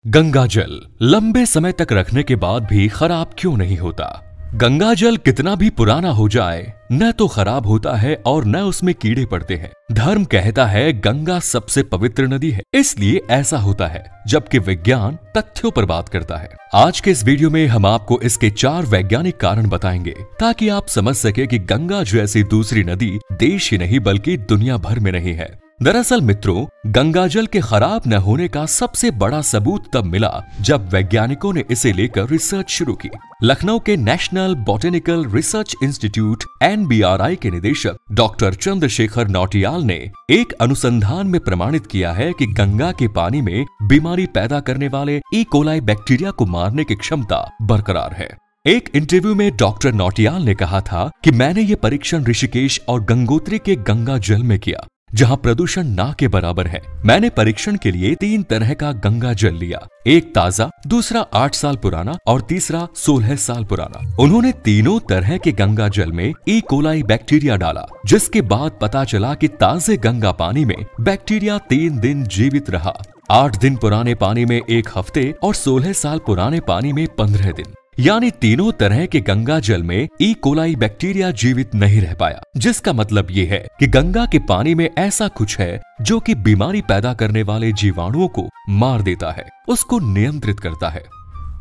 गंगा जल लंबे समय तक रखने के बाद भी खराब क्यों नहीं होता? गंगा जल कितना भी पुराना हो जाए न तो खराब होता है और न उसमें कीड़े पड़ते हैं। धर्म कहता है गंगा सबसे पवित्र नदी है, इसलिए ऐसा होता है, जबकि विज्ञान तथ्यों पर बात करता है। आज के इस वीडियो में हम आपको इसके 4 वैज्ञानिक कारण बताएंगे ताकि आप समझ सके कि गंगा जैसी दूसरी नदी देश ही नहीं बल्कि दुनिया भर में नहीं है। दरअसल मित्रों, गंगा जल के खराब न होने का सबसे बड़ा सबूत तब मिला जब वैज्ञानिकों ने इसे लेकर रिसर्च शुरू की। लखनऊ के national botanical research institute NBRI के निदेशक डॉक्टर चंद्रशेखर नौटियाल ने एक अनुसंधान में प्रमाणित किया है कि गंगा के पानी में बीमारी पैदा करने वाले ई कोलाई बैक्टीरिया को मारने की क्षमता बरकरार है। एक इंटरव्यू में डॉक्टर नौटियाल ने कहा था कि मैंने ये परीक्षण ऋषिकेश और गंगोत्री के गंगा जल में किया, जहां प्रदूषण ना के बराबर है। मैंने परीक्षण के लिए 3 तरह का गंगा जल लिया, एक ताजा, दूसरा 8 साल पुराना और तीसरा 16 साल पुराना। उन्होंने तीनों तरह के गंगा जल में ई कोलाई बैक्टीरिया डाला, जिसके बाद पता चला कि ताजे गंगा पानी में बैक्टीरिया 3 दिन जीवित रहा, 8 दिन पुराने पानी में 1 हफ्ते और 16 साल पुराने पानी में 15 दिन। यानी तीनों तरह के गंगा जल में ई कोलाई बैक्टीरिया जीवित नहीं रह पाया, जिसका मतलब ये है कि गंगा के पानी में ऐसा कुछ है जो कि बीमारी पैदा करने वाले जीवाणुओं को मार देता है, उसको नियंत्रित करता है।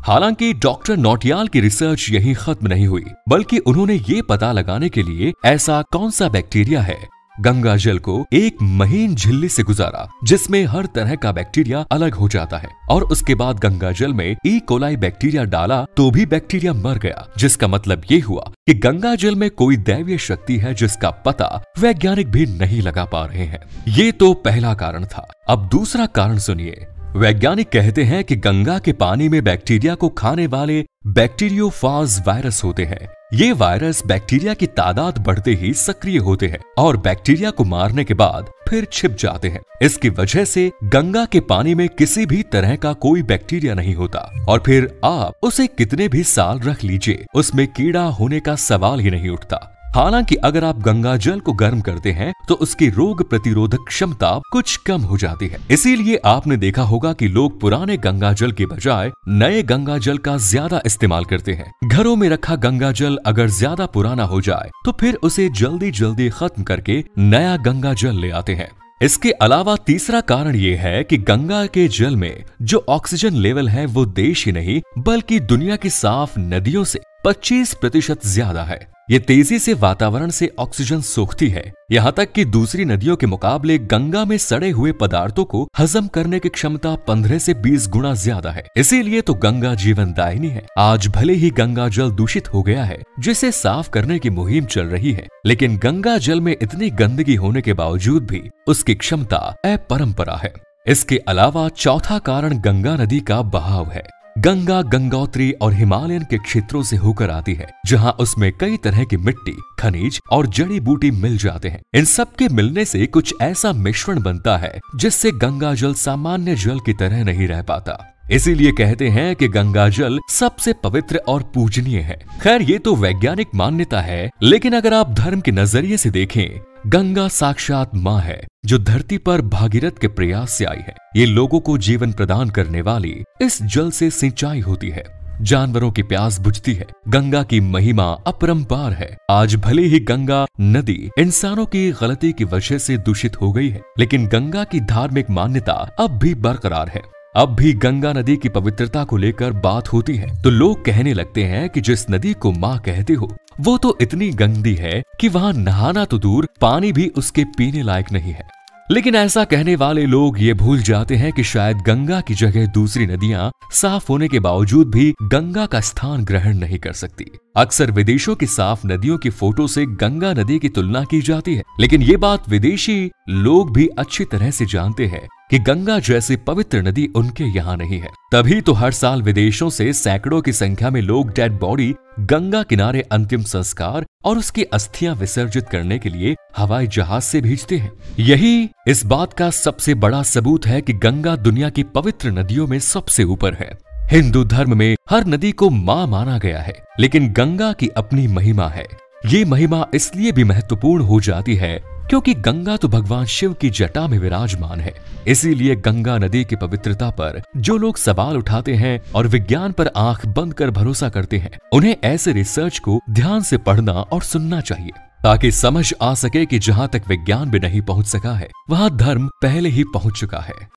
हालांकि डॉक्टर नौटियाल की रिसर्च यहीं खत्म नहीं हुई, बल्कि उन्होंने ये पता लगाने के लिए ऐसा कौन सा बैक्टीरिया है गंगा जल को एक महीन झिल्ली से गुजारा जिसमें हर तरह का बैक्टीरिया अलग हो जाता है, और उसके बाद गंगा जल में ई कोलाई बैक्टीरिया डाला तो भी बैक्टीरिया मर गया, जिसका मतलब ये हुआ कि गंगा जल में कोई दैवीय शक्ति है जिसका पता वैज्ञानिक भी नहीं लगा पा रहे हैं। ये तो पहला कारण था। अब दूसरा कारण सुनिए। वैज्ञानिक कहते हैं कि गंगा के पानी में बैक्टीरिया को खाने वाले बैक्टीरियोफाज वायरस होते हैं। ये वायरस बैक्टीरिया की तादाद बढ़ते ही सक्रिय होते हैं और बैक्टीरिया को मारने के बाद फिर छिप जाते हैं। इसकी वजह से गंगा के पानी में किसी भी तरह का कोई बैक्टीरिया नहीं होता, और फिर आप उसे कितने भी साल रख लीजिए, उसमें कीड़ा होने का सवाल ही नहीं उठता। हालांकि अगर आप गंगा जल को गर्म करते हैं तो उसकी रोग प्रतिरोधक क्षमता कुछ कम हो जाती है। इसीलिए आपने देखा होगा कि लोग पुराने गंगा जल के बजाय नए गंगा जल का ज्यादा इस्तेमाल करते हैं। घरों में रखा गंगा जल अगर ज्यादा पुराना हो जाए तो फिर उसे जल्दी जल्दी खत्म करके नया गंगा जल ले आते हैं। इसके अलावा तीसरा कारण ये है कि गंगा के जल में जो ऑक्सीजन लेवल है वो देश ही नहीं बल्कि दुनिया की साफ नदियों से 25% ज्यादा है। ये तेजी से वातावरण से ऑक्सीजन सोखती है, यहाँ तक कि दूसरी नदियों के मुकाबले गंगा में सड़े हुए पदार्थों को हजम करने की क्षमता 15 से 20 गुना ज्यादा है। इसीलिए तो गंगा जीवन दायिनी है। आज भले ही गंगा जल दूषित हो गया है, जिसे साफ करने की मुहिम चल रही है, लेकिन गंगा जल में इतनी गंदगी होने के बावजूद भी उसकी क्षमता अपरंपरा है। इसके अलावा चौथा कारण गंगा नदी का बहाव है। गंगा गंगोत्री और हिमालयन के क्षेत्रों से होकर आती है, जहां उसमें कई तरह की मिट्टी, खनिज और जड़ी बूटी मिल जाते हैं। इन सब के मिलने से कुछ ऐसा मिश्रण बनता है जिससे गंगा जल सामान्य जल की तरह नहीं रह पाता। इसीलिए कहते हैं कि गंगा जल सबसे पवित्र और पूजनीय है। खैर, ये तो वैज्ञानिक मान्यता है, लेकिन अगर आप धर्म के नजरिए से देखें, गंगा साक्षात माँ है जो धरती पर भागीरथ के प्रयास से आई है। ये लोगों को जीवन प्रदान करने वाली इस जल से सिंचाई होती है, जानवरों की प्यास बुझती है। गंगा की महिमा अपरंपार है। आज भले ही गंगा नदी इंसानों की गलती की वजह से दूषित हो गई है, लेकिन गंगा की धार्मिक मान्यता अब भी बरकरार है। अब भी गंगा नदी की पवित्रता को लेकर बात होती है तो लोग कहने लगते हैं कि जिस नदी को माँ कहते हो वो तो इतनी गंदी है कि वहां नहाना तो दूर, पानी भी उसके पीने लायक नहीं है। लेकिन ऐसा कहने वाले लोग ये भूल जाते हैं कि शायद गंगा की जगह दूसरी नदियां साफ होने के बावजूद भी गंगा का स्थान ग्रहण नहीं कर सकती। अक्सर विदेशों की साफ नदियों की फोटो से गंगा नदी की तुलना की जाती है, लेकिन ये बात विदेशी लोग भी अच्छी तरह से जानते हैं कि गंगा जैसी पवित्र नदी उनके यहाँ नहीं है। तभी तो हर साल विदेशों से सैकड़ों की संख्या में लोग डेड बॉडी गंगा किनारे अंतिम संस्कार और उसकी अस्थियां विसर्जित करने के लिए हवाई जहाज से भेजते हैं। यही इस बात का सबसे बड़ा सबूत है कि गंगा दुनिया की पवित्र नदियों में सबसे ऊपर है। हिंदू धर्म में हर नदी को मां माना गया है, लेकिन गंगा की अपनी महिमा है। ये महिमा इसलिए भी महत्वपूर्ण हो जाती है क्योंकि गंगा तो भगवान शिव की जटा में विराजमान है। इसीलिए गंगा नदी की पवित्रता पर जो लोग सवाल उठाते हैं और विज्ञान पर आंख बंद कर भरोसा करते हैं, उन्हें ऐसे रिसर्च को ध्यान से पढ़ना और सुनना चाहिए, ताकि समझ आ सके कि जहां तक विज्ञान भी नहीं पहुंच सका है, वहां धर्म पहले ही पहुंच चुका है।